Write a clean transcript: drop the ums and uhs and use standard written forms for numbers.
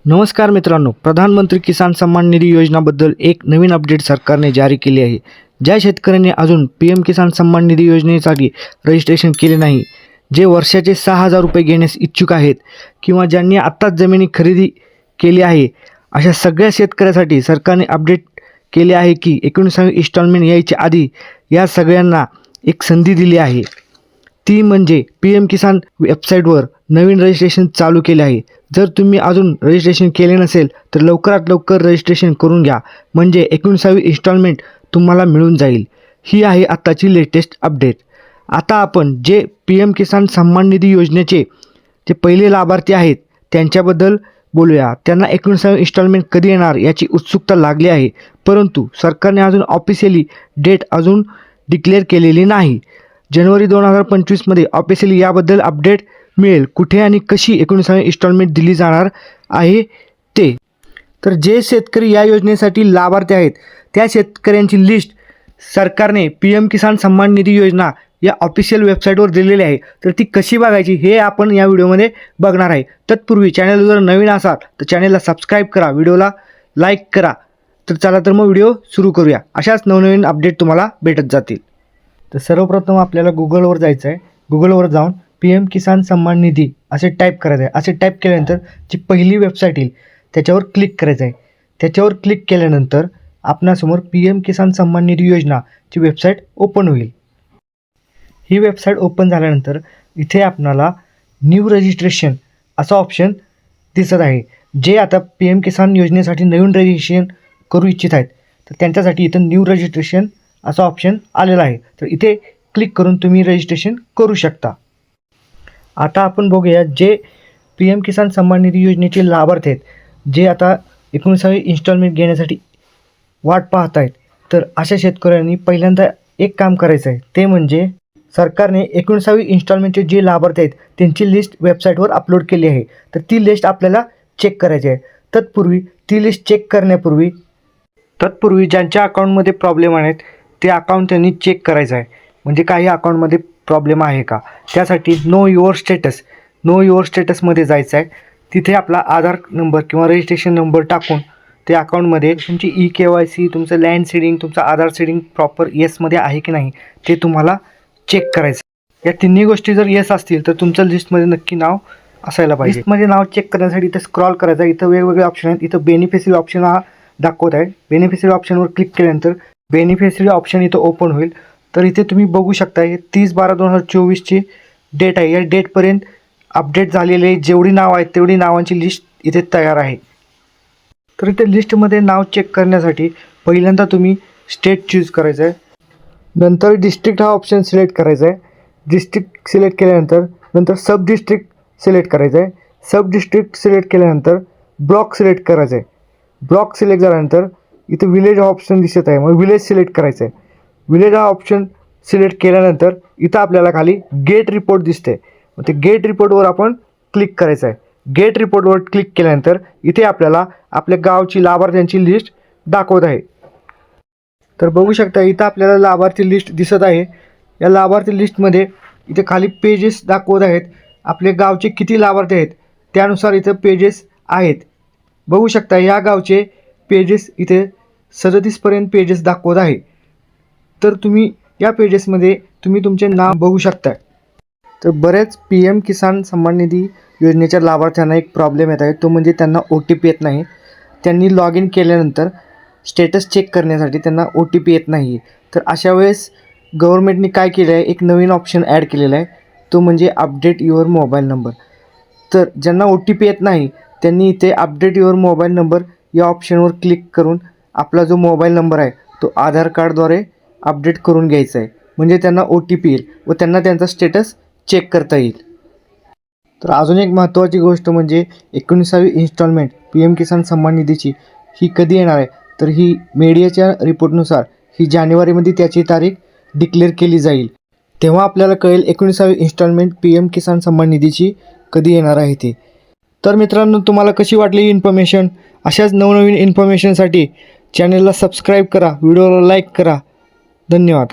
नमस्कार मित्रांनो, प्रधानमंत्री किसान सन्मान निधी योजनाबद्दल एक नवीन अपडेट सरकारने जारी केली आहे। ज्या शेतकऱ्यांनी अजून PM किसान सन्मान निधी योजनेसाठी रजिस्ट्रेशन केले नाही, जे वर्षाचे 6,000 रुपये घेण्यास इच्छुक आहेत किंवा ज्यांनी आत्ताच जमिनी खरेदी केली आहे, अशा सगळ्या शेतकऱ्यासाठी सरकारने अपडेट केले आहे की 19वी इन्स्टॉलमेंट यायच्या आधी या सगळ्यांना एक संधी दिली आहे। ती म्हणजे PM किसान वेबसाईटवर नवीन रजिस्ट्रेशन चालू केले आहे। जर तुम्ही अजून रजिस्ट्रेशन केले नसेल तर लवकरात लवकर रजिस्ट्रेशन करून घ्या, म्हणजे 19वी इन्स्टॉलमेंट तुम्हाला मिळून जाईल। ही आहे आत्ताची लेटेस्ट अपडेट। आता आपण जे PM किसान सन्मान निधी योजनेचे जे पहिले लाभार्थी आहेत त्यांच्याबद्दल बोलूया। त्यांना 19वी इन्स्टॉलमेंट कधी येणार याची उत्सुकता लागली आहे, परंतु सरकारने अजून ऑफिशियली डेट अजून डिक्लेअर केलेली नाही। जानेवारी 2025 मध्ये ऑफिशियली याबद्दल अपडेट मिळेल, कुठे आणि कशी 19वी इन्स्टॉलमेंट दिली जाणार आहे ते। तर जे शेतकरी या योजनेसाठी लाभार्थी आहेत त्या शेतकऱ्यांची लिस्ट सरकारने PM किसान सन्मान निधी योजना या ऑफिशियल वेबसाईटवर दिलेली आहे। तर ती कशी बघायची हे आपण या व्हिडिओमध्ये बघणार आहे। तत्पूर्वी चॅनल जर नवीन असाल तर चॅनलला सबस्क्राईब करा, व्हिडिओला लाईक करा। तर चला तर मग व्हिडिओ सुरू करूया। अशाच नवनवीन अपडेट तुम्हाला भेटत जातील। तर सर्वप्रथम आपल्याला गुगलवर जायचं आहे। गुगलवर जाऊन PM किसान सन्मान निधी असे टाईप करायचं आहे। असे टाईप केल्यानंतर जी पहिली वेबसाईट येईल त्याच्यावर क्लिक करायचं आहे। त्याच्यावर क्लिक केल्यानंतर आपणासमोर PM किसान सन्मान निधी योजनाची वेबसाईट ओपन होईल। ही वेबसाईट ओपन झाल्यानंतर इथे आपणाला न्यू रजिस्ट्रेशन असा ऑप्शन दिसत आहे। जे आता PM किसान योजनेसाठी नवीन रजिस्ट्रेशन करू इच्छित आहेत तर त्यांच्यासाठी इथं न्यू रजिस्ट्रेशन असा ऑप्शन आलेला आहे। तर इथे क्लिक करून तुम्ही रजिस्ट्रेशन करू शकता। आता आपण बघूया जे PM किसान सन्मान निधी योजनेचे लाभार्थी आहेत, जे आता 19वी इन्स्टॉलमेंट घेण्यासाठी वाट पाहत आहेत, तर अशा शेतकऱ्यांनी पहिल्यांदा एक काम करायचं आहे, ते म्हणजे सरकारने 19वी इन्स्टॉलमेंटचे जे लाभार्थी आहेत त्यांची लिस्ट वेबसाईटवर अपलोड केली आहे। तर ती लिस्ट आपल्याला चेक करायची आहे। ती लिस्ट चेक करण्यापूर्वी ज्यांच्या अकाउंटमध्ये प्रॉब्लेम आहेत ते अकाउंट त्यांनी चेक करायचं आहे, म्हणजे काही अकाउंटमध्ये प्रॉब्लेम आहे का। त्यासाठी नो युअर स्टेटसमध्ये जायचं आहे। तिथे आपला आधार नंबर किंवा रजिस्ट्रेशन नंबर टाकून त्या अकाउंटमध्ये तुमची EKYC, तुमचं लँड सीडिंग, तुमचं आधार सीडिंग प्रॉपर येसमध्ये आहे की नाही ते तुम्हाला चेक करायचं। या तिन्ही गोष्टी जर येस असतील तर तुमचं लिस्टमध्ये नक्की नाव असायला पाहिजे। लिस्टमध्ये नाव चेक करण्यासाठी इथं स्क्रॉल करायचं। इथं वेगवेगळे ऑप्शन आहेत। इथं बेनिफिशरी ऑप्शन हा दाखवत आहे। बेनिफिशरी ऑप्शनवर क्लिक केल्यानंतर बेनिफिशरी ऑप्शन इथं ओपन होईल। तर इथे तुम्ही बघू शकता हे 30/12/2024ची डेट आहे। या डेटपर्यंत अपडेट झालेले जेवढी नाव आहेत तेवढी नावांची लिस्ट इथे तयार आहे। तर इथे लिस्टमध्ये नाव चेक करण्यासाठी पहिल्यांदा तुम्ही स्टेट चूज करायचं आहे, नंतर डिस्ट्रिक्ट हा ऑप्शन सिलेक्ट करायचा आहे। डिस्ट्रिक्ट सिलेक्ट केल्यानंतर सब डिस्ट्रिक्ट सिलेक्ट करायचं आहे। सब डिस्ट्रिक्ट सिलेक्ट केल्यानंतर ब्लॉक सिलेक्ट करायचं आहे। ब्लॉक सिलेक्ट झाल्यानंतर इथे विलेज हा ऑप्शन दिसत आहे, मग विलेज सिलेक्ट करायचं आहे। विलेज हा ऑप्शन सिलेक्ट केल्यानंतर इथं आपल्याला खाली गेट रिपोर्ट दिसते, मग ते गेट रिपोर्टवर आपण क्लिक करायचं आहे। गेट रिपोर्टवर क्लिक केल्यानंतर इथे आपल्याला आपल्या गावची लाभार्थ्यांची लिस्ट दाखवत आहे। तर बघू शकता इथं आपल्याला लाभार्थी लिस्ट दिसत आहे। या लाभार्थी लिस्टमध्ये इथे खाली पेजेस दाखवत आहेत, आपल्या गावचे किती लाभार्थी आहेत त्यानुसार इथं पेजेस आहेत। बघू शकता या गावचे पेजेस इथे 37पर्यंत पेजेस दाखवत आहे। तर तुम्ही या पेजेसमध्ये तुमचे नाव बघू शकता। तर बरेच PM किसान सन्मान निधी योजनेच्या लाभार्थ्यांना एक प्रॉब्लेम येत आहे, तो म्हणजे त्यांना OTP येत नाही। त्यांनी लॉग इन केल्यानंतर स्टेटस चेक करण्यासाठी त्यांना OTP येत नाही। तर अशा वेळेस गव्हर्नमेंटने काय केलं आहे, एक नवीन ऑप्शन ॲड केलेला आहे, तो म्हणजे अपडेट युअर मोबाईल नंबर। तर ज्यांना OTP येत नाही त्यांनी इथे अपडेट युअर मोबाईल नंबर या ऑप्शनवर क्लिक करून आपला जो मोबाईल नंबर आहे तो आधार कार्डद्वारे अपडेट करून घ्यायचा आहे, म्हणजे त्यांना OTP येईल व त्यांना त्यांचा स्टेटस चेक करता येईल। तर अजून एक महत्त्वाची गोष्ट म्हणजे 19वी इन्स्टॉलमेंट PM किसान सन्मान निधीची ही कधी येणार आहे, तर ही मीडियाच्या रिपोर्टनुसार ही जानेवारीमध्ये त्याची तारीख डिक्लेअर केली जाईल। तेव्हा आपल्याला कळेल 19वी इन्स्टॉलमेंट PM किसान सन्मान निधीची कधी येणार आहे ते। तर मित्रांनो, तुम्हाला कशी वाटली ही इन्फॉर्मेशन? अशाच नवनवीन इन्फॉर्मेशनसाठी चॅनलला सबस्क्राईब करा, व्हिडिओला लाईक करा। धन्यवाद।